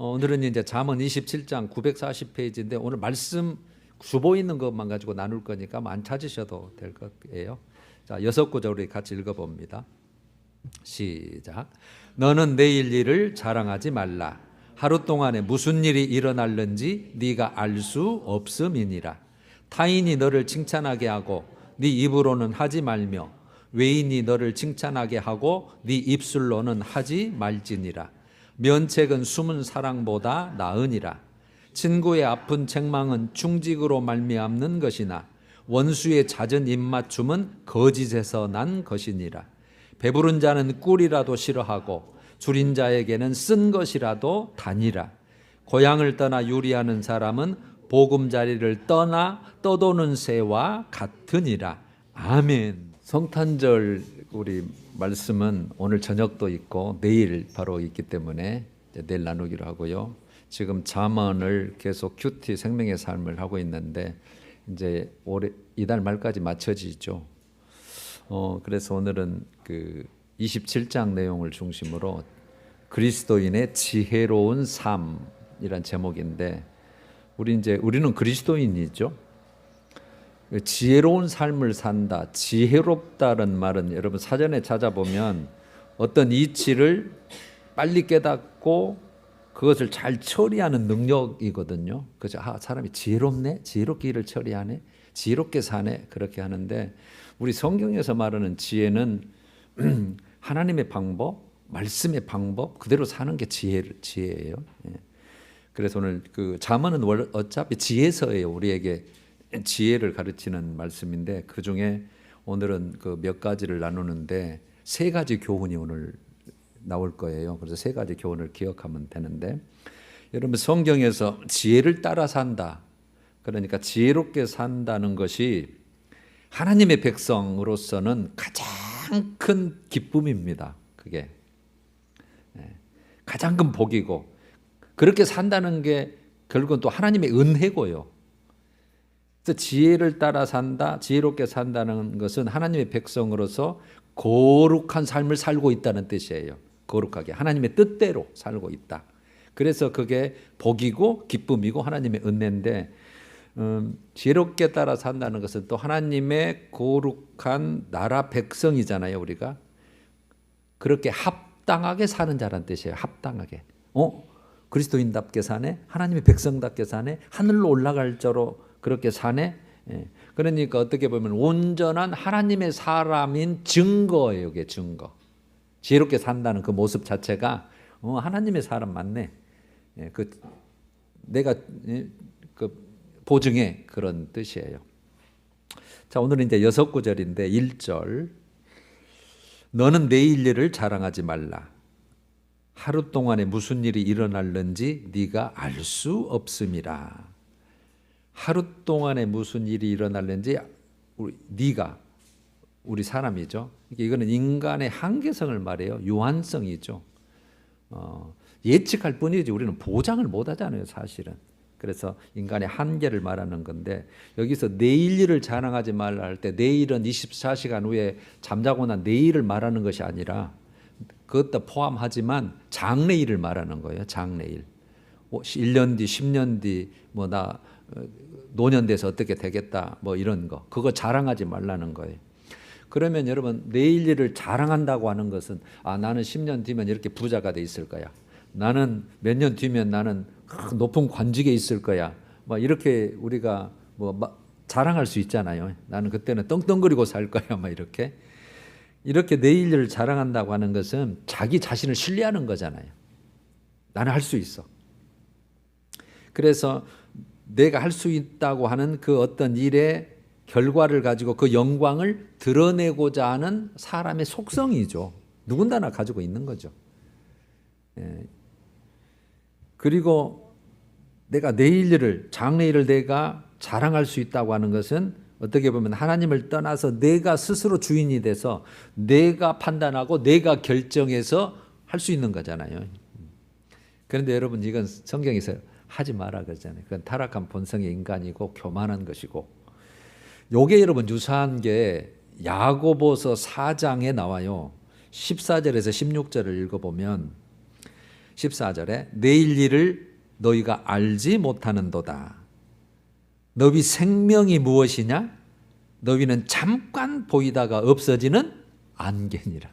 오늘은 이제 잠언 27장 940페이지인데 오늘 말씀 주보 있는 것만 가지고 나눌 거니까 안 찾으셔도 될 거예요. 자, 6구절 우리 같이 읽어봅니다. 시작. 너는 내일 일을 자랑하지 말라. 하루 동안에 무슨 일이 일어날는지 네가 알 수 없음이니라. 타인이 너를 칭찬하게 하고 네 입으로는 하지 말며 외인이 너를 칭찬하게 하고 네 입술로는 하지 말지니라. 면책은 숨은 사랑보다 나으니라. 친구의 아픈 책망은 충직으로 말미암는 것이나 원수의 잦은 입맞춤은 거짓에서 난 것이니라. 배부른 자는 꿀이라도 싫어하고 줄인 자에게는 쓴 것이라도 다니라. 고향을 떠나 유리하는 사람은 보금자리를 떠나 떠도는 새와 같으니라. 아멘. 성탄절 우리 말씀은 오늘 저녁도 있고 내일 바로 있기 때문에 내일 나누기로 하고요. 지금 잠언을 계속 큐티 생명의 삶을 하고 있는데 이제 올해 이달 말까지 맞춰지죠. 그래서 오늘은 그 27장 내용을 중심으로 그리스도인의 지혜로운 삶이란 제목인데 우리는 그리스도인이죠. 지혜로운 삶을 산다. 지혜롭다는 말은 여러분 사전에 찾아보면 어떤 이치를 빨리 깨닫고 그것을 잘 처리하는 능력이거든요. 그죠? 사람이 지혜롭네, 지혜롭게 일을 처리하네, 지혜롭게 사네, 그렇게 하는데 우리 성경에서 말하는 지혜는 하나님의 방법, 말씀의 방법 그대로 사는 게 지혜예요. 그래서 오늘 그 잠언은 어차피 지혜서예요. 우리에게 지혜를 가르치는 말씀인데 그 중에 오늘은 그 몇 가지를 나누는데 세 가지 교훈이 오늘 나올 거예요. 그래서 세 가지 교훈을 기억하면 되는데 여러분 성경에서 지혜를 따라 산다. 그러니까 지혜롭게 산다는 것이 하나님의 백성으로서는 가장 큰 기쁨입니다. 그게 가장 큰 복이고 그렇게 산다는 게 결국은 또 하나님의 은혜고요. 그래서 지혜를 따라 산다, 지혜롭게 산다는 것은 하나님의 백성으로서 거룩한 삶을 살고 있다는 뜻이에요. 거룩하게 하나님의 뜻대로 살고 있다. 그래서 그게 복이고 기쁨이고 하나님의 은혜인데 지혜롭게 따라 산다는 것은 또 하나님의 거룩한 나라 백성이잖아요. 우리가 그렇게 합당하게 사는 자란 뜻이에요. 합당하게. 그리스도인답게 사네, 하나님의 백성답게 사네, 하늘로 올라갈 자로 그렇게 사네. 그러니까 어떻게 보면 온전한 하나님의 사람인 증거예요. 이게 증거. 지혜롭게 산다는 그 모습 자체가 하나님의 사람 맞네. 내가 그 보증의 그런 뜻이에요. 자, 오늘은 이제 6구절인데 1절. 너는 내일 일을 자랑하지 말라. 하루 동안에 무슨 일이 일어날는지 네가 알 수 없음이라. 하루 동안에 무슨 일이 일어날는지 네가 우리 사람이죠. 이거는 인간의 한계성을 말해요. 유한성이죠. 예측할 뿐이지 우리는 보장을 못 하잖아요, 사실은. 그래서 인간의 한계를 말하는 건데 여기서 내일 일을 자랑하지 말라 할 때 내일은 24시간 후에 잠자고 난 내일을 말하는 것이 아니라 그것도 포함하지만 장래일을 말하는 거예요. 장래일. 1년 뒤, 10년 뒤 뭐 나 노년 돼서 어떻게 되겠다 뭐 이런 거. 그거 자랑하지 말라는 거예요. 그러면 여러분 내일 일을 자랑한다고 하는 것은 나는 10년 뒤면 이렇게 부자가 돼 있을 거야. 나는 몇 년 뒤면 나는 높은 관직에 있을 거야. 뭐 이렇게 우리가 뭐 자랑할 수 있잖아요. 나는 그때는 떵떵거리고 살 거야. 막 이렇게 내일 일을 자랑한다고 하는 것은 자기 자신을 신뢰하는 거잖아요. 나는 할 수 있어. 그래서 내가 할 수 있다고 하는 그 어떤 일의 결과를 가지고 그 영광을 드러내고자 하는 사람의 속성이죠. 누군가나 가지고 있는 거죠. 그리고 내가 내일 일을, 장래일을 내가 자랑할 수 있다고 하는 것은 어떻게 보면 하나님을 떠나서 내가 스스로 주인이 돼서 내가 판단하고 내가 결정해서 할 수 있는 거잖아요. 그런데 여러분 이건 성경에서 하지 마라 그러잖아요. 그건 타락한 본성의 인간이고 교만한 것이고 요게 여러분 유사한 게 야고보서 4장에 나와요. 14절에서 16절을 읽어보면 14절에 내일 일을 너희가 알지 못하는도다. 너희 생명이 무엇이냐? 너희는 잠깐 보이다가 없어지는 안개니라.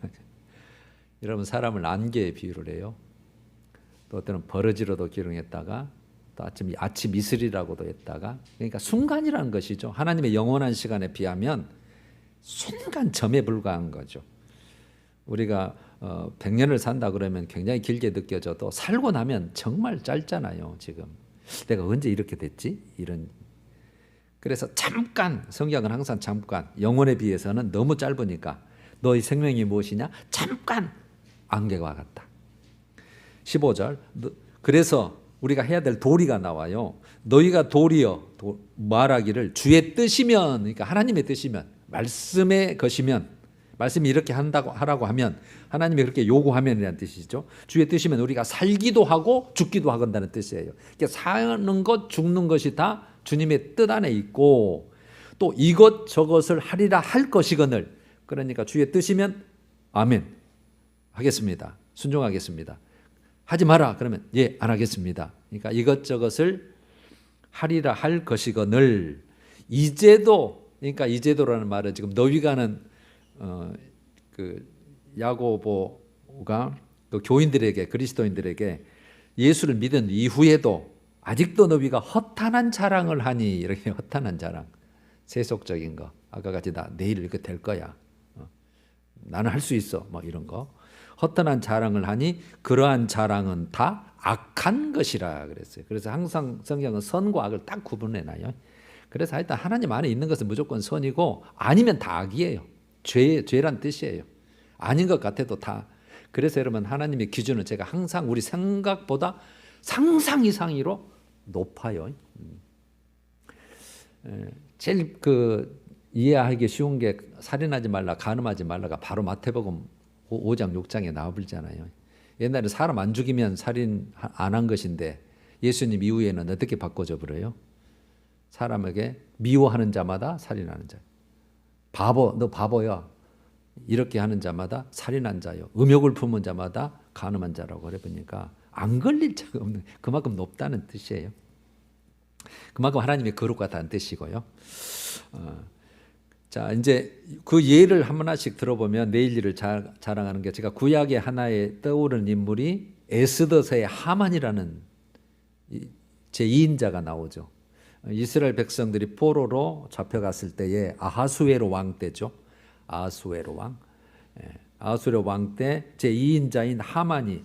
여러분, 사람을 안개에 비유를 해요. 또 어때는 버러지로도 기록했다가 또 아침 이슬이라고도 했다가, 그러니까 순간이라는 것이죠. 하나님의 영원한 시간에 비하면 순간 점에 불과한 거죠. 우리가 100년을 산다 그러면 굉장히 길게 느껴져도 살고 나면 정말 짧잖아요. 지금 내가 언제 이렇게 됐지? 이런. 그래서 잠깐, 성경은 항상 잠깐, 영혼에 비해서는 너무 짧으니까 너희 생명이 무엇이냐? 잠깐 안개와 같다. 15절, 그래서 우리가 해야 될 도리가 나와요. 너희가 도리여 말하기를 주의 뜻이면, 그러니까 하나님의 뜻이면, 말씀의 것이면, 말씀이 이렇게 하라고 하면, 하나님이 그렇게 요구하면이라는 뜻이죠. 주의 뜻이면 우리가 살기도 하고 죽기도 하건다는 뜻이에요. 그러니까 사는 것, 죽는 것이 다 주님의 뜻 안에 있고, 또 이것 저것을 하리라 할 것이거늘, 그러니까 주의 뜻이면 아멘 하겠습니다. 순종하겠습니다. 하지 마라 그러면 예, 안 하겠습니다. 그러니까 이것저것을 하리라 할 것이거늘, 이제도, 그러니까 이제도라는 말은 지금 너희가는 그 야고보가 그 교인들에게, 그리스도인들에게 예수를 믿은 이후에도 아직도 너희가 허탄한 자랑을 하니, 이렇게 허탄한 자랑, 세속적인 거, 아까 같이 다 내일 이렇게 될 거야, 나는 할 수 있어, 뭐 이런 거, 허탄한 자랑을 하니 그러한 자랑은 다 악한 것이라 그랬어요. 그래서 항상 성경은 선과 악을 딱 구분해놔요. 그래서 하여튼 하나님 안에 있는 것은 무조건 선이고 아니면 다 악이에요. 죄란 뜻이에요. 아닌 것 같아도 다. 그래서 여러분, 하나님의 기준은 제가 항상 우리 생각보다 상상 이상으로 높아요. 제일 이해하기 쉬운 게 살인하지 말라, 간음하지 말라가 바로 마태복음 5장 6장에 나와버리잖아요. 옛날에 사람 안 죽이면 살인 안 한 것인데 예수님 이후에는 어떻게 바꿔져 버려요? 사람에게 미워하는 자마다 살인하는 자, 바보, 너 바보야, 이렇게 하는 자마다 살인한 자요, 음욕을 품은 자마다 간음한 자라고 그래보니까 안 걸릴 자가 없는, 그만큼 높다는 뜻이에요. 그만큼 하나님의 거룩 같다는 뜻이고요. 자, 이제 그 예를 하나씩 들어보면 내일 일을 자랑하는 게, 제가 구약의 하나에 떠오르는 인물이 에스더서의 하만이라는 제2인자가 나오죠. 이스라엘 백성들이 포로로 잡혀갔을 때에 아하수에로 왕 때죠. 아하수에로 왕. 아하수에로 왕 때 제2인자인 하만이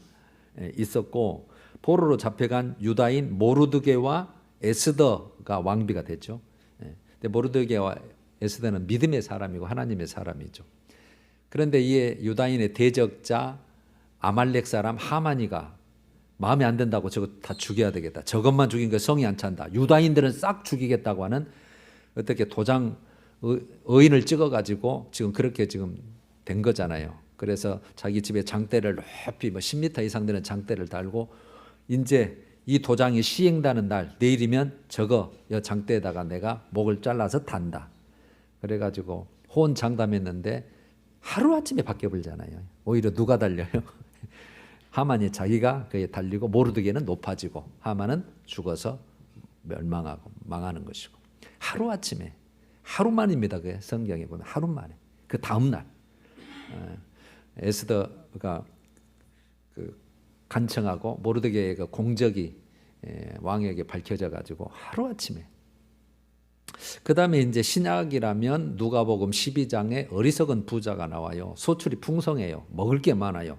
있었고, 포로로 잡혀간 유다인 모르드게와 에스더가 왕비가 됐죠. 근데 모르드게와 에스더는 믿음의 사람이고 하나님의 사람이죠. 그런데 이에 유다인의 대적자 아말렉 사람 하만이가 마음에 안 든다고 저거 다 죽여야 되겠다, 저것만 죽인 거 성이 안 찬다, 유다인들은 싹 죽이겠다고 하는 어떻게 도장 의인을 찍어가지고 지금 그렇게 지금 된 거잖아요. 그래서 자기 집에 장대를 높이 10m 이상 되는 장대를 달고, 이제 이 도장이 시행되는 날, 내일이면 저거 장대에다가 내가 목을 잘라서 단다. 그래가지고 호언장담했는데 하루아침에 바뀌어버리잖아요. 오히려 누가 달려요? 하만이 자기가 그에 달리고 모르드게는 높아지고 하만은 죽어서 멸망하고 망하는 것이고, 하루아침에, 하루만입니다. 그게 성경에 보면 하루만에. 그 다음날 에스더가 간청하고 모르드게의 그 공적이 왕에게 밝혀져 가지고 하루아침에. 그 다음에 이제 신약이라면 누가복음 12장에 어리석은 부자가 나와요. 소출이 풍성해요. 먹을 게 많아요.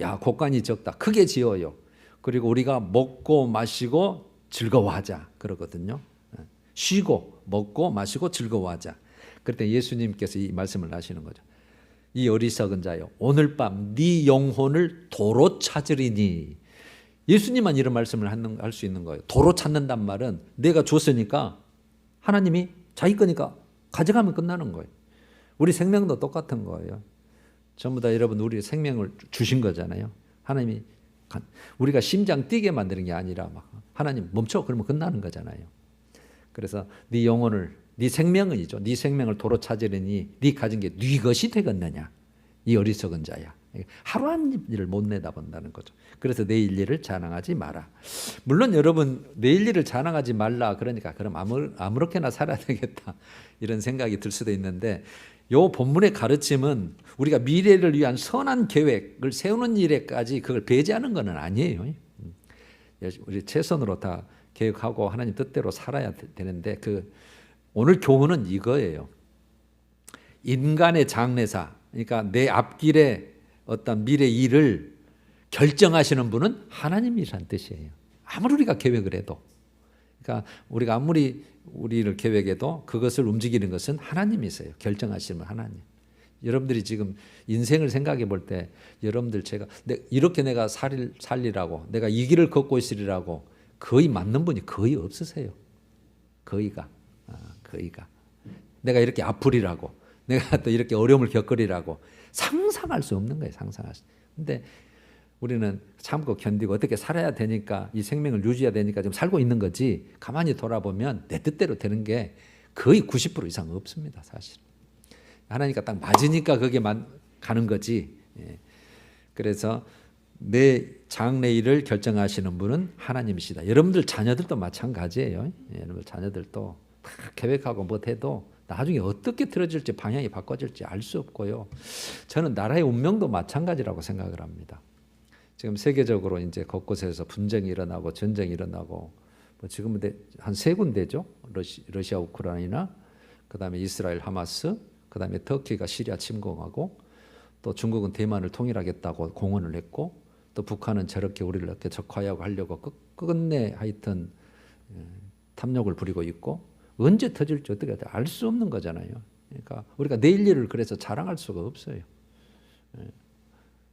야, 곡간이 적다, 크게 지어요. 그리고 우리가 먹고 마시고 즐거워하자 그러거든요. 쉬고 먹고 마시고 즐거워하자. 그때 예수님께서 이 말씀을 하시는 거죠. 이 어리석은 자요, 오늘 밤 네 영혼을 도로 찾으리니. 예수님만 이런 말씀을 할 수 있는 거예요. 도로 찾는단 말은 내가 줬으니까 하나님이 자기 거니까 가져가면 끝나는 거예요. 우리 생명도 똑같은 거예요. 전부 다 여러분, 우리 생명을 주신 거잖아요. 하나님이 우리가 심장 뛰게 만드는 게 아니라 막 하나님 멈춰 그러면 끝나는 거잖아요. 그래서 네 영혼을, 네 생명이죠, 네 생명을 도로 찾으려니 네 가진 게 네 것이 되겠느냐, 이 어리석은 자야. 하루 한 일을 못 내다본다는 거죠. 그래서 내일 일을 자랑하지 마라. 물론 여러분 내일 일을 자랑하지 말라 그러니까 그럼 아무렇게나 살아야 되겠다 이런 생각이 들 수도 있는데 요 본문의 가르침은 우리가 미래를 위한 선한 계획을 세우는 일에까지 그걸 배제하는 것은 아니에요. 우리 최선으로 다 계획하고 하나님 뜻대로 살아야 되는데 오늘 교훈은 이거예요. 인간의 장래사, 그러니까 내 앞길에 어떤 미래 일을 결정하시는 분은 하나님이란 뜻이에요. 아무리 우리가 계획을 해도, 그러니까 우리가 아무리 우리를 계획해도 그것을 움직이는 것은 하나님이세요. 결정하시는 하나님. 여러분들이 지금 인생을 생각해 볼 때 여러분들 이렇게 내가 살리라고 내가 이 길을 걷고 있으리라고 거의 맞는 분이 거의 없으세요. 거의가 내가 이렇게 아프리라고 내가 또 이렇게 어려움을 겪으리라고 상상할 수 없는 거예요. 상상할 수. 근데 우리는 참고 견디고 어떻게 살아야 되니까 이 생명을 유지해야 되니까 좀 살고 있는 거지 가만히 돌아보면 내 뜻대로 되는 게 거의 90% 이상 없습니다. 사실. 하나니까 딱 맞으니까 그게 가는 거지. 그래서 내 장래일을 결정하시는 분은 하나님이시다. 여러분들 자녀들도 마찬가지예요. 여러분 자녀들도 다 계획하고 못해도 나중에 어떻게 틀어질지 방향이 바꿔질지 알 수 없고요. 저는 나라의 운명도 마찬가지라고 생각을 합니다. 지금 세계적으로 이제 곳곳에서 분쟁이 일어나고 전쟁이 일어나고 지금은 한 3군데죠. 러시아 우크라이나, 그다음에 이스라엘 하마스, 그다음에 터키가 시리아 침공하고 또 중국은 대만을 통일하겠다고 공언을 했고 또 북한은 저렇게 우리를 이렇게 적화하려고 끝내 하여튼 탐욕을 부리고 있고 언제 터질지 어떻게 알 수 없는 거잖아요. 그러니까 우리가 내일 일을 그래서 자랑할 수가 없어요.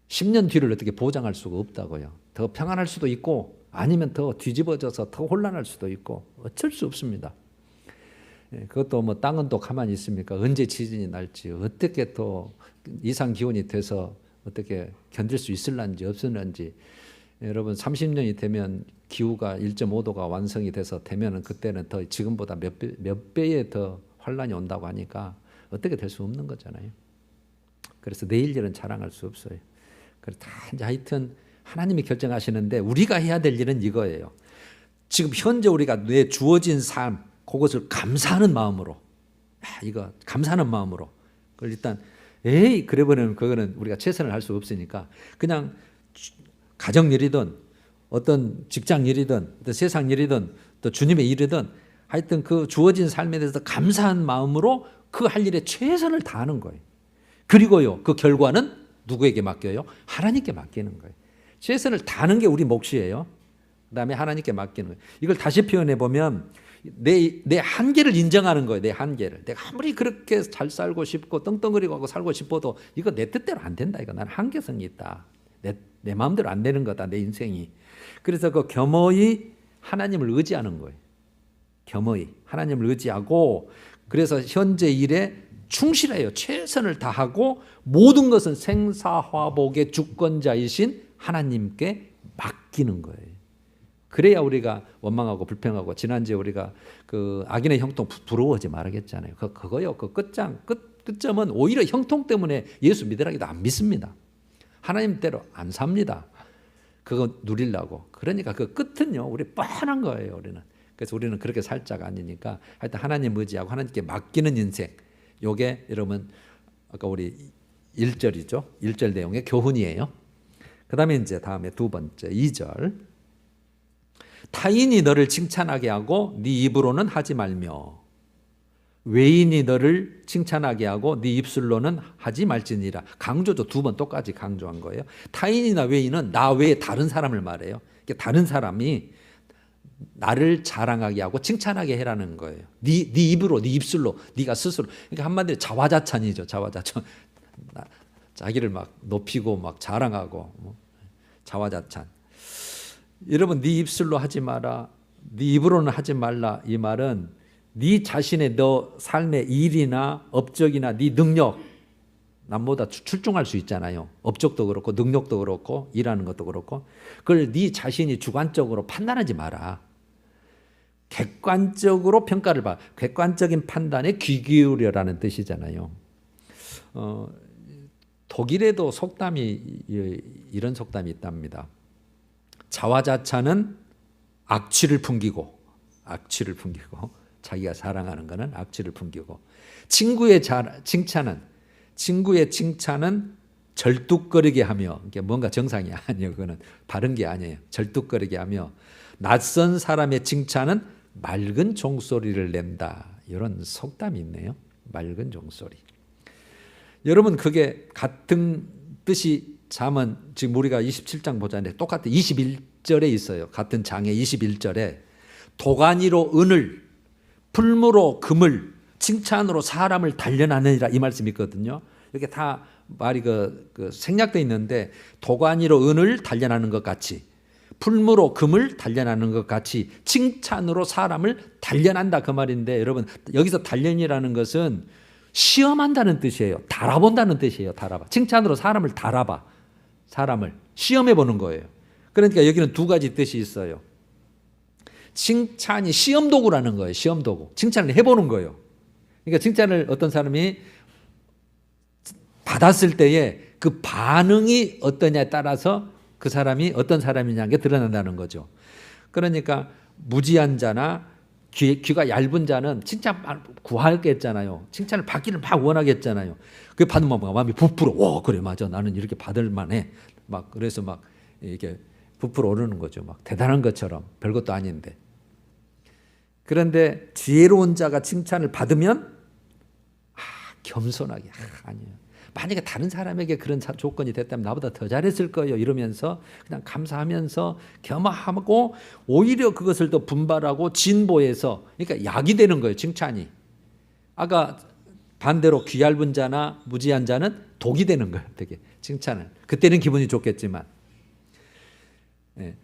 10년 뒤를 어떻게 보장할 수가 없다고요. 더 평안할 수도 있고 아니면 더 뒤집어져서 더 혼란할 수도 있고 어쩔 수 없습니다. 그것도 뭐 땅은 또 가만히 있습니까? 언제 지진이 날지 어떻게 또 이상 기온이 돼서 어떻게 견딜 수 있을런지 없을런지 여러분 30년이 되면 기후가 1.5도가 완성이 돼서 되면은 그때는 더 지금보다 몇 배의 더 환란이 온다고 하니까 어떻게 될 수 없는 거잖아요. 그래서 내일 일은 자랑할 수 없어요. 그래서 다 이제 하여튼 하나님이 결정하시는데 우리가 해야 될 일은 이거예요. 지금 현재 우리가 내 주어진 삶 그것을 감사하는 마음으로 이거 감사하는 마음으로 그걸 일단 그래 버리면 그거는 우리가 최선을 할 수 없으니까 그냥 가정 일이든 어떤 직장 일이든 또 세상 일이든 또 주님의 일이든 하여튼 그 주어진 삶에 대해서 감사한 마음으로 그 할 일에 최선을 다하는 거예요. 그리고요 그 결과는 누구에게 맡겨요? 하나님께 맡기는 거예요. 최선을 다하는 게 우리 몫이에요. 그다음에 하나님께 맡기는 거예요. 이걸 다시 표현해 보면 내 한계를 인정하는 거예요. 내 한계를. 내가 아무리 그렇게 잘 살고 싶고 떵떵거리고 하고 살고 싶어도 이거 내 뜻대로 안 된다. 이거 나는 한계성이 있다. 내 마음대로 안 되는 거다. 내 인생이. 그래서 그 겸허히 하나님을 의지하는 거예요. 겸허히 하나님을 의지하고 그래서 현재 일에 충실해요. 최선을 다하고 모든 것은 생사화복의 주권자이신 하나님께 맡기는 거예요. 그래야 우리가 원망하고 불평하고 지난주에 우리가 그 악인의 형통 부러워하지 말아야겠잖아요. 그거요. 그 끝점은 오히려 형통 때문에 예수 믿으라기도 안 믿습니다. 하나님대로 안 삽니다. 그거 누리려고. 그러니까 그 끝은요. 우리 뻔한 거예요. 우리는. 그래서 우리는 그렇게 살 자가 아니니까 하여튼 하나님 의지하고 하나님께 맡기는 인생. 요게 여러분 아까 우리 1절이죠. 1절 내용의 교훈이에요. 그 다음에 이제 다음에 두 번째 2절. 타인이 너를 칭찬하게 하고 네 입으로는 하지 말며 외인이 너를 칭찬하게 하고 네 입술로는 하지 말지니라. 강조죠. 2번 똑같이 강조한 거예요. 타인이나 외인은 나 외에 다른 사람을 말해요. 다른 사람이 나를 자랑하게 하고 칭찬하게 해라는 거예요. 네 입으로, 네 입술로, 네가 스스로. 그러니까 한마디로 자화자찬이죠. 자화자찬. 자기를 막 높이고 막 자랑하고 자화자찬. 여러분 네 입술로 하지 마라. 네 입으로는 하지 말라. 이 말은 네 자신의 너 삶의 일이나 업적이나 네 능력 남보다 출중할 수 있잖아요. 업적도 그렇고 능력도 그렇고 일하는 것도 그렇고 그걸 네 자신이 주관적으로 판단하지 마라. 객관적으로 평가를 봐. 객관적인 판단에 귀 기울여라는 뜻이잖아요. 독일에도 속담이 이런 속담이 있답니다. 자화자찬은 악취를 풍기고 자기가 자랑하는 거는 악취를 풍기고 친구의 칭찬은 절뚝거리게 하며 이게 뭔가 정상이 아니에요. 그거는 바른 게 아니에요. 절뚝거리게 하며 낯선 사람의 칭찬은 맑은 종소리를 낸다. 이런 속담이 있네요. 맑은 종소리. 여러분 그게 같은 뜻이 잠언 지금 우리가 27장 보자는데 똑같은 21절에 있어요. 같은 장의 21절에 도가니로 은을 풀무로 금을 칭찬으로 사람을 단련하느니라 이 말씀이 있거든요. 이렇게 다 말이 생략되어 있는데 도가니로 은을 단련하는 것 같이 풀무로 금을 단련하는 것 같이 칭찬으로 사람을 단련한다 그 말인데 여러분 여기서 단련이라는 것은 시험한다는 뜻이에요. 달아본다는 뜻이에요. 달아봐. 칭찬으로 사람을 달아봐. 사람을 시험해 보는 거예요. 그러니까 여기는 두 가지 뜻이 있어요. 칭찬이 시험 도구라는 거예요. 시험 도구. 칭찬을 해보는 거예요. 그러니까 칭찬을 어떤 사람이 받았을 때에 그 반응이 어떠냐에 따라서 그 사람이 어떤 사람이냐는 게 드러난다는 거죠. 그러니까 무지한 자나 귀가 얇은 자는 칭찬 구하겠잖아요. 칭찬을 받기를 막 원하겠잖아요. 그 받으면 마음이 부풀어. 그래 맞아. 나는 이렇게 받을 만해. 막 그래서 막 이렇게 부풀어 오르는 거죠. 막 대단한 것처럼 별것도 아닌데. 그런데 지혜로운 자가 칭찬을 받으면 겸손하게 아니에요. 만약에 다른 사람에게 그런 조건이 됐다면 나보다 더 잘했을 거예요. 이러면서 그냥 감사하면서 겸허하고 오히려 그것을 더 분발하고 진보해서 그러니까 약이 되는 거예요. 칭찬이. 아까 반대로 귀 얇은 자나 무지한 자는 독이 되는 거예요. 되게 칭찬을. 그때는 기분이 좋겠지만.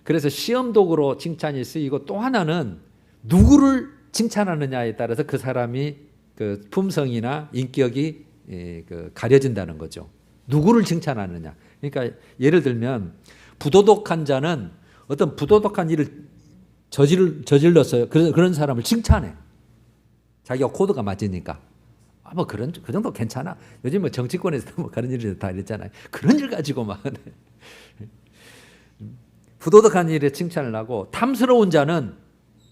그래서 시험독으로 칭찬이 쓰이고 또 하나는 누구를 칭찬하느냐에 따라서 그 사람이 그 품성이나 인격이 가려진다는 거죠. 누구를 칭찬하느냐. 그러니까 예를 들면 부도덕한 자는 어떤 부도덕한 일을 저질렀어요. 그런 사람을 칭찬해. 자기가 코드가 맞으니까. 그 정도 괜찮아. 요즘 뭐 정치권에서 뭐 그런 일이 다 이랬잖아요. 그런 일 가지고 막. 부도덕한 일에 칭찬을 하고 탐스러운 자는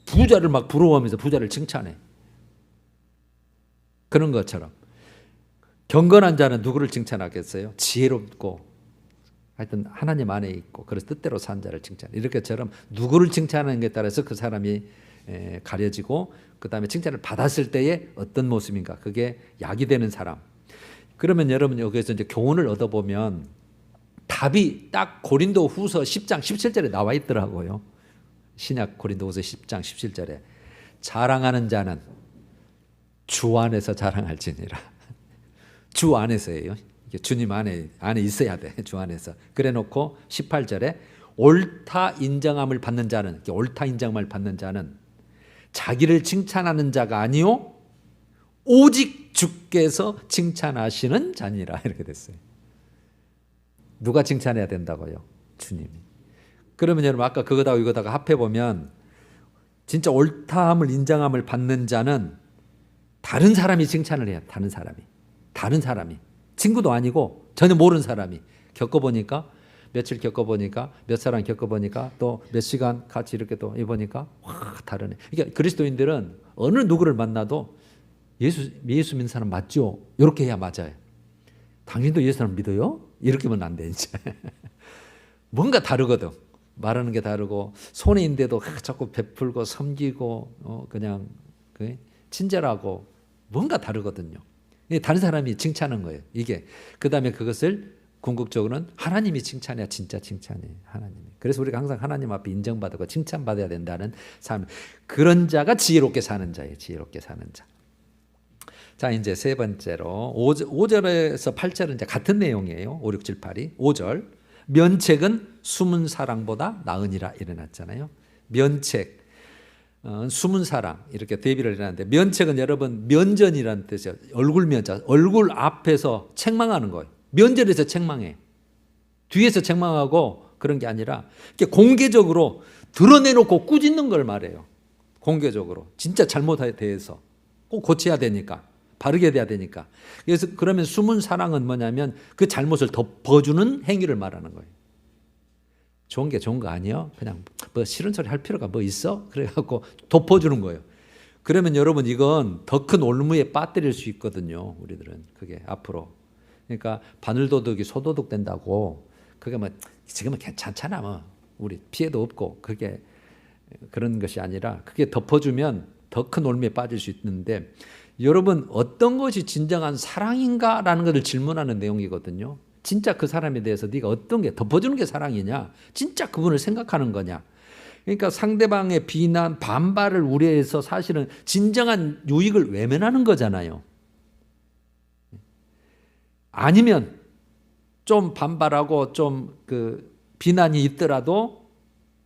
부자를 막 부러워하면서 부자를 칭찬해. 그런 것처럼. 경건한 자는 누구를 칭찬하겠어요? 지혜롭고 하여튼 하나님 안에 있고 그래서 뜻대로 산 자를 칭찬해. 이렇게처럼 누구를 칭찬하는 것에 따라서 그 사람이 가려지고 그 다음에 칭찬을 받았을 때에 어떤 모습인가. 그게 약이 되는 사람. 그러면 여러분 여기서 이제 교훈을 얻어보면 답이 딱 고린도 후서 10장 17절에 나와 있더라고요. 신약 고린도 후서 10장 17절에 자랑하는 자는 주 안에서 자랑할지니라. 주 안에서예요. 주님 안에 있어야 돼. 주 안에서. 그래 놓고 18절에 옳다 인정함을 받는 자는 자기를 칭찬하는 자가 아니요 오직 주께서 칭찬하시는 자니라. 이렇게 됐어요. 누가 칭찬해야 된다고요? 주님이. 그러면 여러분 아까 그거다가 이거다가 합해보면 진짜 옳다함을 인정함을 받는 자는 다른 사람이 칭찬을 해야 다른 사람이 친구도 아니고 전혀 모르는 사람이 며칠 겪어보니까 몇 사람 겪어보니까 또 몇 시간 같이 이렇게 또 해보니까 와 다르네. 그러니까 그리스도인들은 어느 누구를 만나도 예수 믿는 사람 맞죠? 이렇게 해야 맞아요. 당신도 예수 사람 믿어요? 이렇게 하면 안 돼 이제. 뭔가 다르거든. 말하는 게 다르고 손해 있는데도 자꾸 베풀고 섬기고 그냥 친절하고 뭔가 다르거든요. 다른 사람이 칭찬한 거예요. 이게 그 다음에 그것을 궁극적으로는 하나님이 칭찬해야 진짜 칭찬이에요. 하나님이. 그래서 우리가 항상 하나님 앞에 인정받고 칭찬받아야 된다는 삶. 그런 자가 지혜롭게 사는 자예요. 지혜롭게 사는 자. 자 이제 세 번째로 5절에서 8절은 이제 같은 내용이에요. 5, 6, 7, 8이 5절 면책은 숨은 사랑보다 나으니라 이래놨잖아요. 면책 숨은 사랑 이렇게 대비를 해놨는데 면책은 여러분 면전이라는 뜻이에요. 얼굴 면자 얼굴 앞에서 책망하는 거예요. 면전에서 책망해. 뒤에서 책망하고 그런 게 아니라 이렇게 공개적으로 드러내놓고 꾸짖는 걸 말해요. 공개적으로 진짜 잘못에 대해서 꼭 고쳐야 되니까 바르게 돼야 되니까. 그래서 그러면 숨은 사랑은 뭐냐면 그 잘못을 덮어주는 행위를 말하는 거예요. 좋은 게 좋은 거 아니에요? 그냥 뭐 싫은 소리 할 필요가 뭐 있어? 그래갖고 덮어주는 거예요. 그러면 여러분 이건 더 큰 올무에 빠뜨릴 수 있거든요. 우리들은 그게 앞으로. 그러니까 바늘도둑이 소도둑 된다고 그게 뭐 지금은 괜찮잖아 뭐 우리 피해도 없고 그게 그런 것이 아니라 그게 덮어주면 더 큰 올무에 빠질 수 있는데 여러분 어떤 것이 진정한 사랑인가라는 것을 질문하는 내용이거든요. 진짜 그 사람에 대해서 네가 어떤 게 덮어주는 게 사랑이냐? 진짜 그분을 생각하는 거냐? 그러니까 상대방의 비난, 반발을 우려해서 사실은 진정한 유익을 외면하는 거잖아요. 아니면 좀 반발하고 좀 그 비난이 있더라도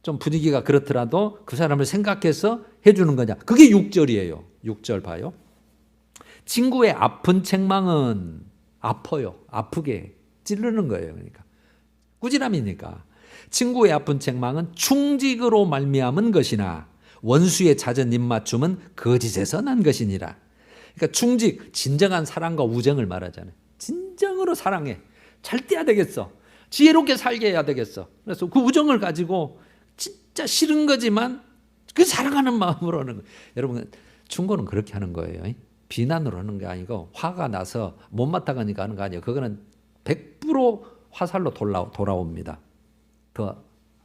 좀 분위기가 그렇더라도 그 사람을 생각해서 해주는 거냐. 그게 6절이에요. 6절 봐요. 친구의 아픈 책망은 아파요. 아프게 찌르는 거예요. 그러니까 꾸지람이니까. 친구의 아픈 책망은 충직으로 말미암은 것이나 원수의 잦은 입맞춤은 거짓에서 난 것이니라. 그러니까 충직, 진정한 사랑과 우정을 말하잖아요. 진정으로 사랑해. 잘 돼야 되겠어. 지혜롭게 살게 해야 되겠어. 그래서 그 우정을 가지고 진짜 싫은 거지만 그 사랑하는 마음으로 하는 거예요. 여러분 충고는 그렇게 하는 거예요. 비난으로 하는 게 아니고 화가 나서 못마땅하니까 하는 거 아니에요. 그거는 100% 화살로 돌아옵니다. 더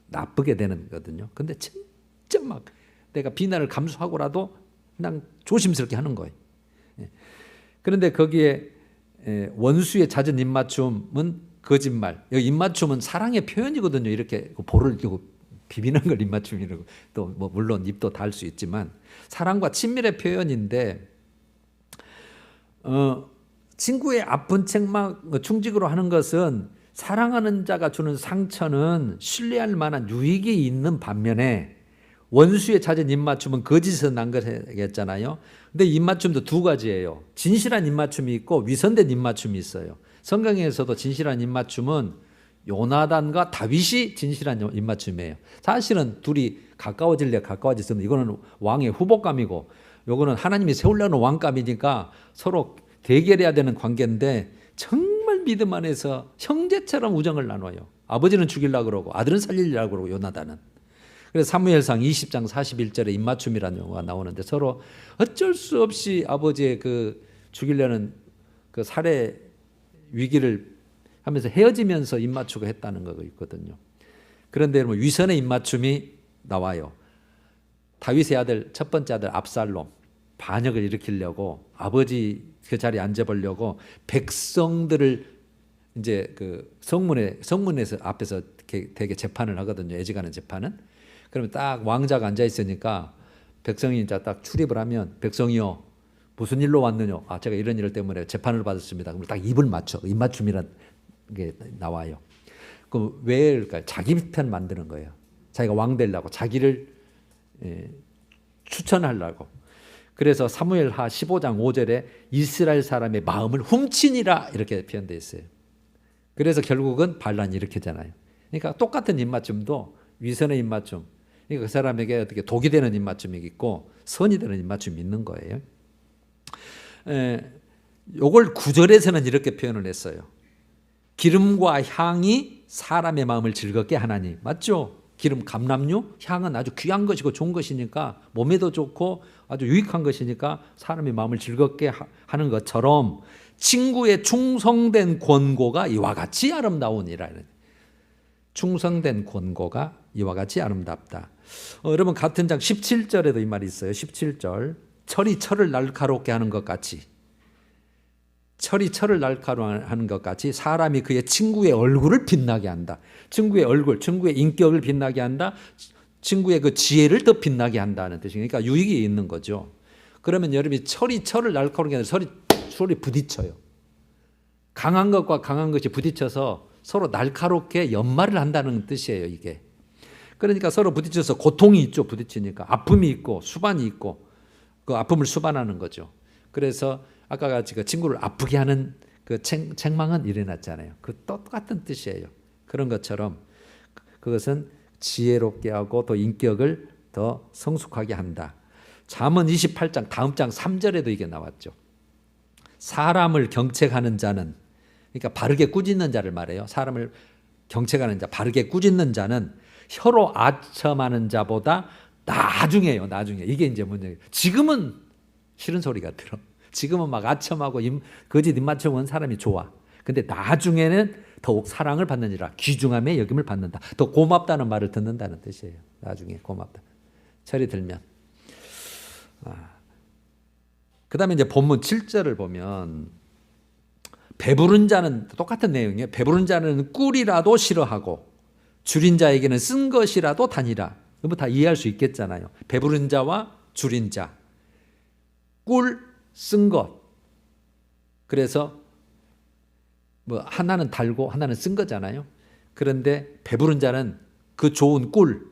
나쁘게 되는 거거든요. 근데 진짜 막 내가 비난을 감수하고라도 그냥 조심스럽게 하는 거예요. 그런데 거기에 원수의 잦은 입맞춤은 거짓말. 여기 입맞춤은 사랑의 표현이거든요. 이렇게 볼을 비비는 걸 입맞춤이라고. 또 뭐 물론 입도 달 수 있지만 사랑과 친밀의 표현인데 친구의 아픈 책망 충직으로 하는 것은 사랑하는 자가 주는 상처는 신뢰할 만한 유익이 있는 반면에 원수의 잦은 입맞춤은 거짓에서 난 거겠잖아요. 근데 입맞춤도 두 가지예요. 진실한 입맞춤이 있고 위선된 입맞춤이 있어요. 성경에서도 진실한 입맞춤은 요나단과 다윗이 진실한 입맞춤이에요. 사실은 둘이 가까워지면 이거는 왕의 후보감이고 요거는 하나님이 세우려는 왕감이니까 서로 대결해야 되는 관계인데 정말 믿음 안에서 형제처럼 우정을 나눠요. 아버지는 죽이려고 그러고 아들은 살리려고 그러고 요나단은. 그래서 사무엘상 20장 41절에 입맞춤이라는 용어가 나오는데 서로 어쩔 수 없이 아버지의 그 죽이려는 그 살해 위기를 하면서 헤어지면서 입맞추고 했다는 거가 있거든요. 그런데 여러분 위선의 입맞춤이 나와요. 다윗의 아들 첫 번째 아들 압살롬 반역을 일으키려고 아버지 그 자리에 앉아보려고 백성들을 이제 그 성문에서 앞에서 되게 재판을 하거든요. 애지간한 재판은. 그러면 딱 왕자가 앉아 있으니까 백성이 이제 딱 출입을 하면 백성이요 무슨 일로 왔느냐? 아 제가 이런 일 때문에 재판을 받았습니다. 그럼 딱 입을 맞춰 입맞춤이라는 게 나와요. 그럼 왜 그럴까요? 자기 편 만드는 거예요. 자기가 왕 되려고 자기를 추천하려고. 그래서 사무엘하 15장 5절에 이스라엘 사람의 마음을 훔치니라 이렇게 표현되어 있어요. 그래서 결국은 반란이 일으키잖아요. 그러니까 똑같은 입맞춤도 위선의 입맞춤. 그러니까 그 사람에게 어떻게 독이 되는 입맞춤이 있고 선이 되는 입맞춤이 있는 거예요. 요걸 9절에서는 이렇게 표현을 했어요. 기름과 향이 사람의 마음을 즐겁게 하나니. 맞죠? 기름 감람류, 향은 아주 귀한 것이고 좋은 것이니까 몸에도 좋고 아주 유익한 것이니까 사람의 마음을 즐겁게 하는 것처럼 친구의 충성된 권고가 이와 같이 아름다우니라. 충성된 권고가 이와 같이 아름답다. 여러분 같은 장 17절에도 이 말이 있어요. 17절 철이 철을 날카롭게 하는 것 같이 철이 철을 날카롭게 하는 것 같이 사람이 그의 친구의 얼굴을 빛나게 한다. 친구의 얼굴, 친구의 인격을 빛나게 한다. 친구의 그 지혜를 더 빛나게 한다는 뜻이니까 그러니까 유익이 있는 거죠. 그러면 여러분이 철이 철을 날카롭게 하는 서로 부딪혀요. 강한 것과 강한 것이 부딪혀서 서로 날카롭게 연말을 한다는 뜻이에요. 이게. 그러니까 서로 부딪혀서 고통이 있죠. 부딪히니까 아픔이 있고 수반이 있고 그 아픔을 수반하는 거죠. 그래서 아까 같이 그 친구를 아프게 하는 그 책망은 일어났잖아요. 그 똑같은 뜻이에요. 그런 것처럼 그것은 지혜롭게 하고 또 인격을 더 성숙하게 한다. 잠언 28장 다음 장 3절에도 이게 나왔죠. 사람을 경책하는 자는, 그러니까 바르게 꾸짖는 자를 말해요. 사람을 경책하는 자, 바르게 꾸짖는 자는 혀로 아첨하는 자보다 나중에요. 나중에. 이게 이제 문제예요. 지금은 싫은 소리가 들어. 지금은 막 아첨하고 거짓 입맞춤은 사람이 좋아. 근데 나중에는 더욱 사랑을 받느니라. 귀중함에 여김을 받는다. 더 고맙다는 말을 듣는다는 뜻이에요. 나중에 고맙다. 철이 들면. 그 다음에 이제 본문 7절을 보면 배부른 자는 똑같은 내용이에요. 배부른 자는 꿀이라도 싫어하고 줄인 자에게는 쓴 것이라도 다니라. 이거 다 이해할 수 있겠잖아요. 배부른 자와 줄인 자. 꿀, 쓴 것. 그래서 뭐 하나는 달고 하나는 쓴 거잖아요. 그런데 배부른 자는 그 좋은 꿀,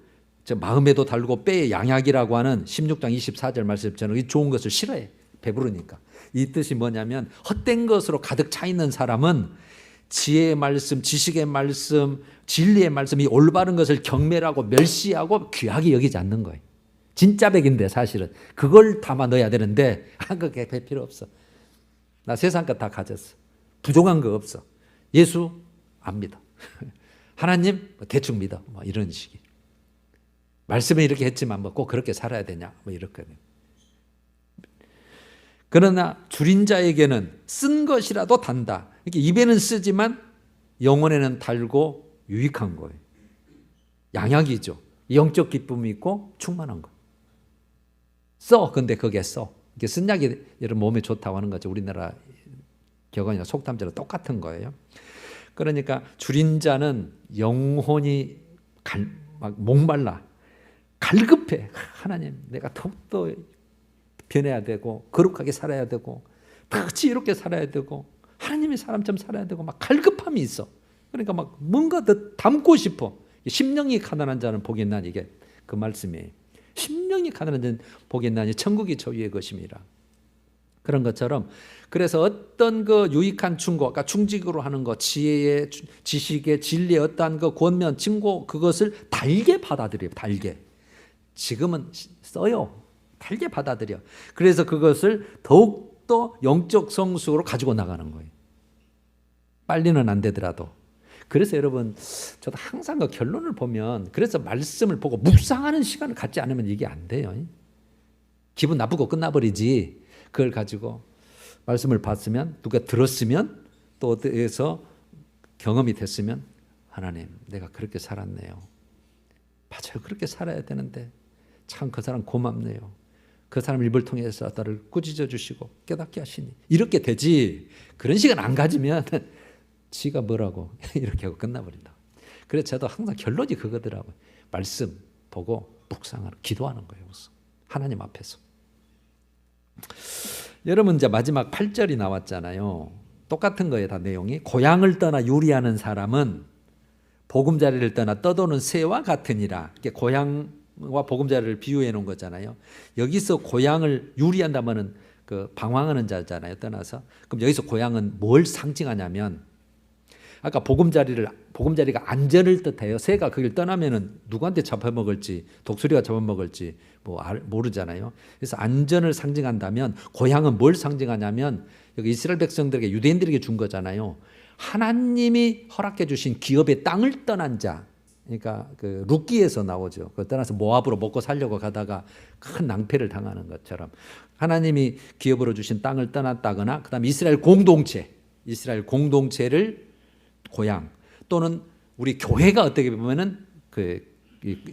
마음에도 달고 뼈에 양약이라고 하는 16장 24절 말씀처럼 이 좋은 것을 싫어해. 배부르니까. 이 뜻이 뭐냐면 헛된 것으로 가득 차 있는 사람은 지혜의 말씀, 지식의 말씀, 진리의 말씀, 이 올바른 것을 경멸하고 멸시하고 귀하게 여기지 않는 거예요. 진짜 백인데 사실은 그걸 담아 넣어야 되는데 그게 별 필요 없어. 나 세상 것 다 가졌어. 부족한 거 없어. 예수 안 믿어. 하나님 대충 믿어. 뭐 이런 식이. 말씀은 이렇게 했지만 뭐 꼭 그렇게 살아야 되냐? 뭐 이렇거든. 그러나 줄인 자에게는 쓴 것이라도 단다. 이렇게 입에는 쓰지만 영혼에는 달고 유익한 거예요. 양약이죠. 영적 기쁨이 있고 충만한 거. 써. 근데 그게 써. 이게 쓴 약이 여러분 몸에 좋다고 하는 거죠. 우리나라 격언이나 속담처럼 똑같은 거예요. 그러니까 줄인 자는 영혼이 막 목말라. 갈급해. 하나님, 내가 더욱더 변해야 되고 거룩하게 살아야 되고 더 지혜롭게 살아야 되고 하나님의 사람처럼 살아야 되고 막 갈급함이 있어. 그러니까 막 뭔가 더 담고 싶어. 심령이 가난한 자는 복이 있나니, 이게 그 말씀이에요. 심령이 가난한 자는 복이 있나니 천국이 저희의 것임이라. 그런 것처럼 그래서 어떤 그 유익한 충고, 아까 충직으로 하는 거, 지혜의, 지식의, 진리의 어떠한 그 권면, 증거, 그것을 달게 받아들여요. 달게. 지금은 써요. 달게 받아들여. 그래서 그것을 더욱더 영적 성숙으로 가지고 나가는 거예요. 빨리는 안 되더라도. 그래서 여러분, 저도 항상 그 결론을 보면, 그래서 말씀을 보고 묵상하는 시간을 갖지 않으면 이게 안 돼요. 기분 나쁘고 끝나버리지. 그걸 가지고 말씀을 봤으면, 누가 들었으면, 또 어디에서 경험이 됐으면, 하나님, 내가 그렇게 살았네요. 맞아요. 그렇게 살아야 되는데 참 그 사람 고맙네요. 그 사람 입을 통해서 나를 꾸짖어 주시고 깨닫게 하시니. 이렇게 되지. 그런 시간 안 가지면 지가 뭐라고 이렇게 하고 끝나버린다. 그래서 저도 항상 결론이 그거더라고요. 말씀 보고 묵상하는, 기도하는 거예요. 하나님 앞에서. 여러분 이제 마지막 8절이 나왔잖아요. 똑같은 거예요. 다 내용이. 고향을 떠나 유리하는 사람은 보금자리를 떠나 떠도는 새와 같으니라. 이게 고향과 보금자리를 비유해 놓은 거잖아요. 여기서 고향을 유리한다면은 그 방황하는 자잖아요. 떠나서. 그럼 여기서 고향은 뭘 상징하냐면, 아까 보금자리가 안전을 뜻해요. 새가 거길 떠나면은 누구한테 잡아먹을지, 독수리가 잡아먹을지 뭐 모르잖아요. 그래서 안전을 상징한다면, 고향은 뭘 상징하냐면, 여기 이스라엘 백성들에게, 유대인들에게 준 거잖아요. 하나님이 허락해 주신 기업의 땅을 떠난 자. 그러니까 그 룻기에서 나오죠. 그 떠나서 모압으로 먹고 살려고 가다가 큰 낭패를 당하는 것처럼 하나님이 기업으로 주신 땅을 떠났다거나, 그다음에 이스라엘 공동체를 고향, 또는 우리 교회가 어떻게 보면은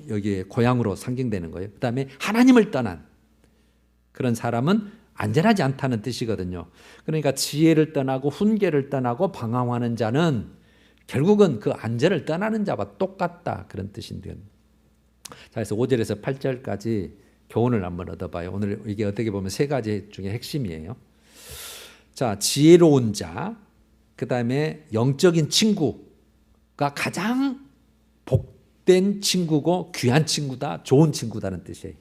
여기에 고향으로 상징되는 거예요. 그다음에 하나님을 떠난 그런 사람은 안전하지 않다는 뜻이거든요. 그러니까 지혜를 떠나고 훈계를 떠나고 방황하는 자는 결국은 그 안전을 떠나는 자와 똑같다, 그런 뜻인데요. 자, 그래서 5절에서 8절까지 교훈을 한번 얻어봐요. 오늘 이게 어떻게 보면 세 가지 중에 핵심이에요. 자, 지혜로운 자, 그 다음에 영적인 친구가 가장 복된 친구고 귀한 친구다, 좋은 친구다는 뜻이에요.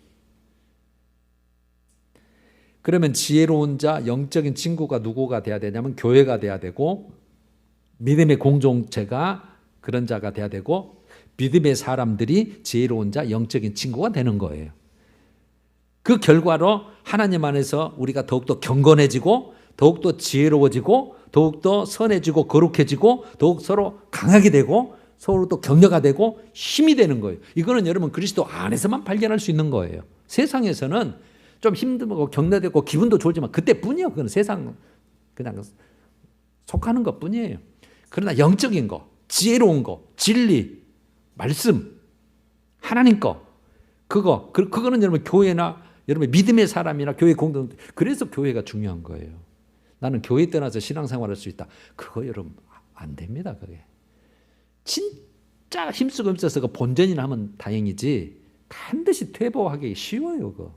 그러면 지혜로운 자, 영적인 친구가 누구가 돼야 되냐면 교회가 돼야 되고, 믿음의 공동체가 그런 자가 돼야 되고, 믿음의 사람들이 지혜로운 자, 영적인 친구가 되는 거예요. 그 결과로 하나님 안에서 우리가 더욱더 경건해지고 더욱더 지혜로워지고 더욱더 선해지고 거룩해지고 더욱 서로 강하게 되고 서로 또 격려가 되고 힘이 되는 거예요. 이거는 여러분 그리스도 안에서만 발견할 수 있는 거예요. 세상에서는 좀 힘들고 격려되고 기분도 좋지만 그때뿐이에요. 그건 세상 그냥 속하는 것뿐이에요. 그러나 영적인 거, 지혜로운 거, 진리, 말씀, 하나님 거 그거는 여러분 교회나 여러분 믿음의 사람이나 교회 공동 그래서 교회가 중요한 거예요. 나는 교회 떠나서 신앙생활할 수 있다. 그거 여러분 안 됩니다. 그게 진짜 힘쓰고 힘써서 그 본전이나 하면 다행이지 반드시 퇴보하기 쉬워요. 그거.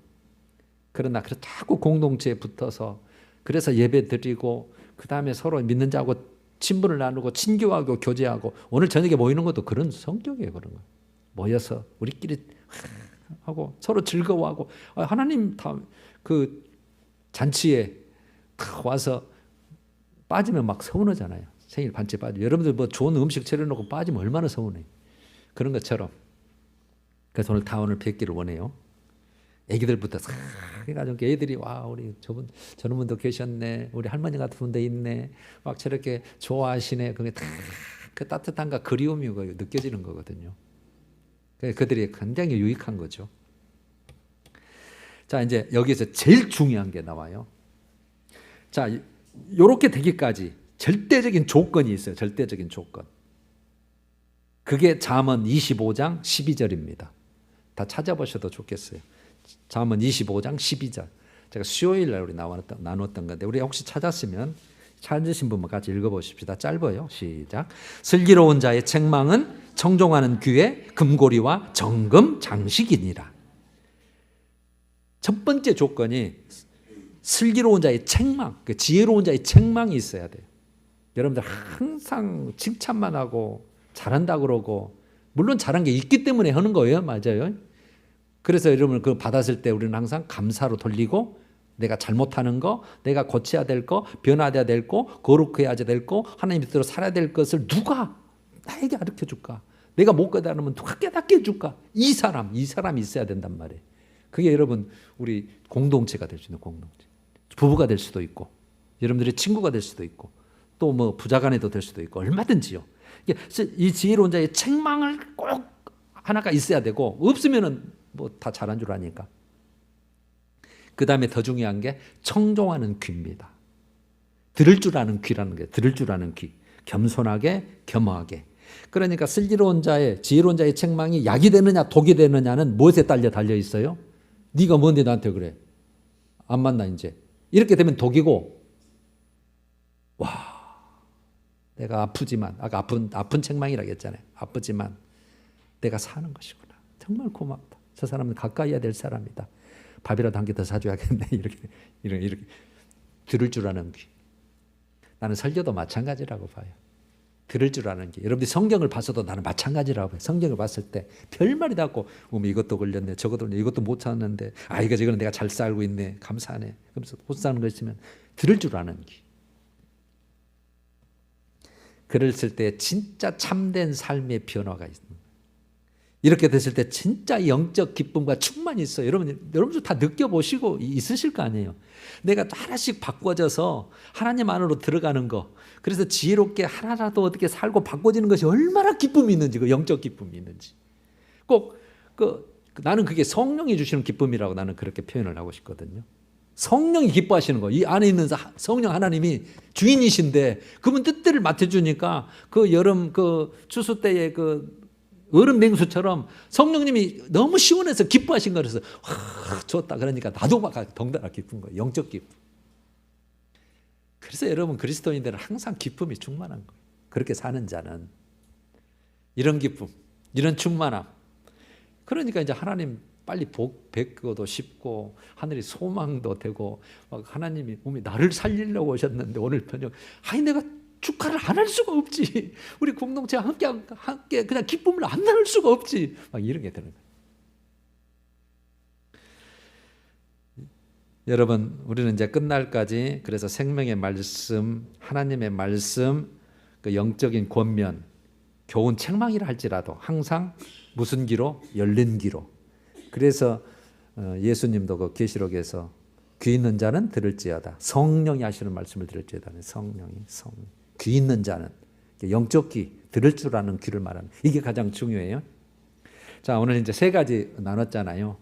그러나 자꾸 공동체에 붙어서 그래서 예배 드리고 그 다음에 서로 믿는 자하고 친분을 나누고 친교하고 교제하고 오늘 저녁에 모이는 것도 그런 성격이에요. 그런 거 모여서 우리끼리 하고 서로 즐거워하고 하나님 다 그 잔치에 다 와서 빠지면 막 서운하잖아요. 생일 반째 빠지면 여러분들 뭐 좋은 음식 차려놓고 빠지면 얼마나 서운해요. 그런 것처럼 그래서 오늘 다 오늘 뵙기를 원해요. 애기들부터 싹 해가지고 애들이 와 우리 저런 분도 계셨네, 우리 할머니 같은 분도 있네, 막 저렇게 좋아하시네. 그게 다 그 따뜻함과 그리움이 느껴지는 거거든요. 그들이 굉장히 유익한 거죠. 자 이제 여기서 제일 중요한 게 나와요. 자 이렇게 되기까지 절대적인 조건이 있어요. 절대적인 조건. 그게 잠언 25장 12절입니다. 다 찾아보셔도 좋겠어요. 잠언 25장 12절. 제가 수요일 날 우리 나눴던 건데 우리 혹시 찾았으면 찾으신 분만 같이 읽어보십시다. 짧아요. 시작. 슬기로운 자의 책망은 청종하는 귀의 금고리와 정금 장식이니라. 첫 번째 조건이 슬기로운 자의 책망, 그 지혜로운 자의 책망이 있어야 돼요. 여러분들 항상 칭찬만 하고 잘한다 그러고 물론 잘한 게 있기 때문에 하는 거예요. 맞아요. 그래서 여러분 그거 받았을 때 우리는 항상 감사로 돌리고 내가 잘못하는 거, 내가 고쳐야 될 거, 변화돼야 될 거, 거룩해야 될 거, 하나님 뜻대로 살아야 될 것을 누가 나에게 가르쳐 줄까? 내가 못 깨달으면 누가 깨닫게 해줄까? 이 사람이 있어야 된단 말이에요. 그게 여러분 우리 공동체가 될 수 있는 공동체. 부부가 될 수도 있고 여러분들의 친구가 될 수도 있고 또 뭐 부자간에도 될 수도 있고 얼마든지요. 이 지혜로운 자의 책망을 꼭 하나가 있어야 되고 없으면은 뭐 다 잘한 줄 아니까. 그 다음에 더 중요한 게 청종하는 귀입니다. 들을 줄 아는 귀라는 게 들을 줄 아는 귀. 겸손하게 겸허하게. 그러니까 슬기로운 자의 지혜로운 자의 책망이 약이 되느냐 독이 되느냐는 무엇에 달려 있어요? 네가 뭔데 나한테 그래? 안 만나 이제. 이렇게 되면 독이고 와 내가 아프지만 아까 아픈 책망이라고 했잖아요. 아프지만 내가 사는 것이구나. 정말 고맙다. 저 사람은 가까이 해야 될 사람이다. 밥이라도 한 개 더 사줘야겠네. 이렇게 들을 줄 아는 귀. 나는 설교도 마찬가지라고 봐요. 들을 줄 아는 귀. 여러분들이 성경을 봤어도 나는 마찬가지라고 봐요. 성경을 봤을 때 별말이 다 없고 이것도 걸렸네. 저것도 걸렸네. 이것도 못 찾았는데 이거는 내가 잘 살고 있네. 감사하네. 그러면서 못 사는 거 있으면 들을 줄 아는 귀. 그랬을 때 진짜 참된 삶의 변화가 있습니다. 이렇게 됐을 때 진짜 영적 기쁨과 충만이 있어요. 여러분들 다 느껴보시고 있으실 거 아니에요. 내가 하나씩 바꿔져서 하나님 안으로 들어가는 거. 그래서 지혜롭게 하나라도 어떻게 살고 바꿔지는 것이 얼마나 기쁨이 있는지, 그 영적 기쁨이 있는지. 꼭 나는 그게 성령이 주시는 기쁨이라고 나는 그렇게 표현을 하고 싶거든요. 성령이 기뻐하시는 거. 이 안에 있는 성령 하나님이 주인이신데 그분 뜻대로 맡아주니까 그 여름 추수 때의 얼음 냉수처럼 성령님이 너무 시원해서 기뻐하신 거라서 좋다. 그러니까 나도 막 덩달아 기쁜 거예요. 영적 기쁨. 그래서 여러분 그리스도인들은 항상 기쁨이 충만한 거예요. 그렇게 사는 자는 이런 기쁨, 이런 충만함. 그러니까 이제 하나님 빨리 복 뵙고도 싶고 하늘이 소망도 되고 막 하나님이 나를 살리려고 오셨는데 오늘 저녁 내가 축하를 안 할 수가 없지. 우리 공동체와 함께 그냥 기쁨을 안 나눌 수가 없지. 막 이런 게 되는 거예요. 여러분 우리는 이제 끝날까지 그래서 생명의 말씀, 하나님의 말씀, 그 영적인 권면, 교훈 책망이라 할지라도 항상 무슨 귀로? 열린 귀로. 그래서 예수님도 그 계시록에서 귀 있는 자는 들을지어다. 성령이 하시는 말씀을 들을지어다. 성령이 귀 있는 자는 영적 귀, 들을 줄 아는 귀를 말하는, 이게 가장 중요해요. 자, 오늘 이제 세 가지 나눴잖아요.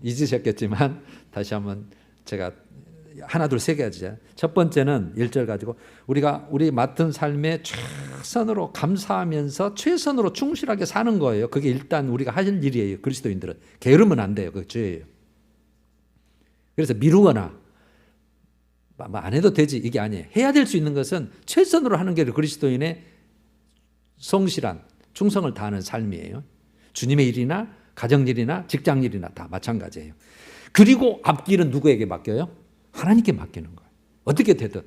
잊으셨겠지만 다시 한번 제가 하나 둘 세 가지죠. 첫 번째는 1절 가지고 우리 맡은 삶에 최선으로 감사하면서 최선으로 충실하게 사는 거예요. 그게 일단 우리가 하실 일이에요. 그리스도인들은 게으르면 안 돼요. 그게 죄예요. 그래서 미루거나 안 해도 되지, 이게 아니에요. 해야 될 수 있는 것은 최선으로 하는 게 그리스도인의 성실한 충성을 다하는 삶이에요. 주님의 일이나 가정일이나 직장일이나 다 마찬가지예요. 그리고 앞길은 누구에게 맡겨요? 하나님께 맡기는 거예요. 어떻게 되든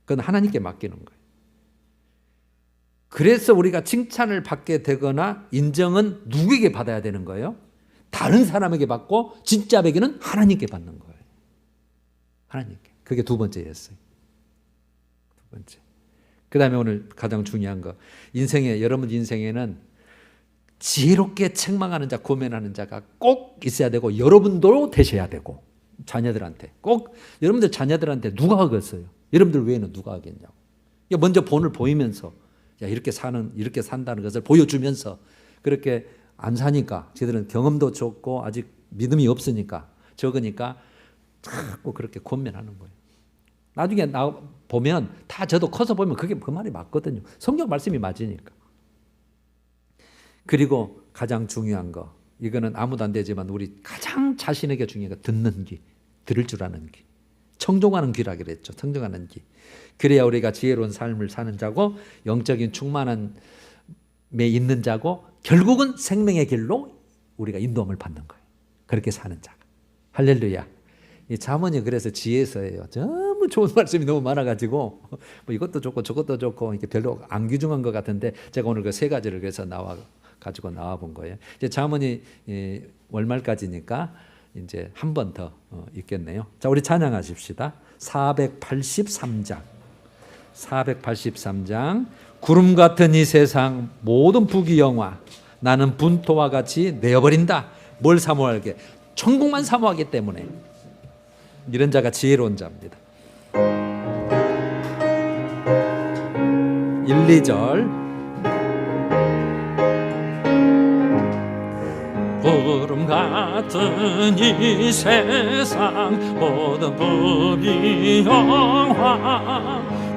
그건 하나님께 맡기는 거예요. 그래서 우리가 칭찬을 받게 되거나 인정은 누구에게 받아야 되는 거예요? 다른 사람에게 받고 진짜 베기는 하나님께 받는 거예요. 하나님께. 그게 두 번째였어요. 두 번째. 그 다음에 오늘 가장 중요한 거, 여러분 인생에는 지혜롭게 책망하는 자, 고면하는 자가 꼭 있어야 되고, 여러분도 되셔야 되고, 자녀들한테 꼭, 여러분들 자녀들한테 누가 하겠어요? 여러분들 외에는 누가 하겠냐고. 먼저 본을 보이면서 이렇게 산다는 것을 보여주면서, 그렇게 안 사니까, 저희들은 경험도 적고 아직 믿음이 없으니까, 적으니까 자꾸 그렇게 권면하는 거예요. 나중에 보면 다 저도 커서 보면 그게 그 말이 맞거든요. 성경 말씀이 맞으니까. 그리고 가장 중요한 거, 이거는 아무도 안 되지만 우리 가장 자신에게 중요한 거, 듣는 귀, 들을 줄 아는 귀, 청종하는 귀라 그랬죠. 청종하는 귀. 그래야 우리가 지혜로운 삶을 사는 자고, 영적인 충만함에 있는 자고, 결국은 생명의 길로 우리가 인도함을 받는 거예요. 그렇게 사는 자. 할렐루야. 이 잠언이 그래서 지혜서예요. 너무 좋은 말씀이 너무 많아가지고 뭐 이것도 좋고 저것도 좋고 이게 별로 안 귀중한 것 같은데, 제가 오늘 그 세 가지를 그래서 나와 본 거예요. 이제 잠언이 월말까지니까 이제 한 번 더 있겠네요. 자, 우리 찬양하십시다. 483장. 구름 같은 이 세상 모든 부귀영화 나는 분토와 같이 내어버린다. 뭘 사모하게? 천국만 사모하기 때문에. 이런 자가 지혜로운 자입니다. 1, 2절. 구름 같은 이 세상 모든 부귀영화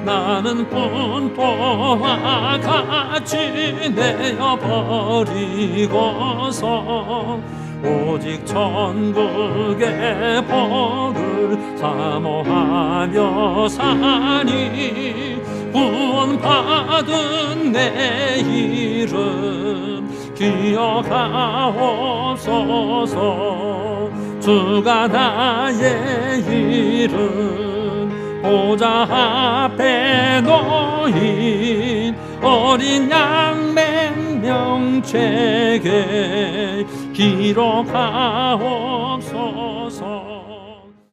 나는 분토와 같이 내어버리고서 오직 천국의 복을 사모하며 사니 구원받은 내 이름 기억하옵소서. 주가 나의 이름 보좌 앞에 놓인 어린 양 맹명책에 기록하옵소서.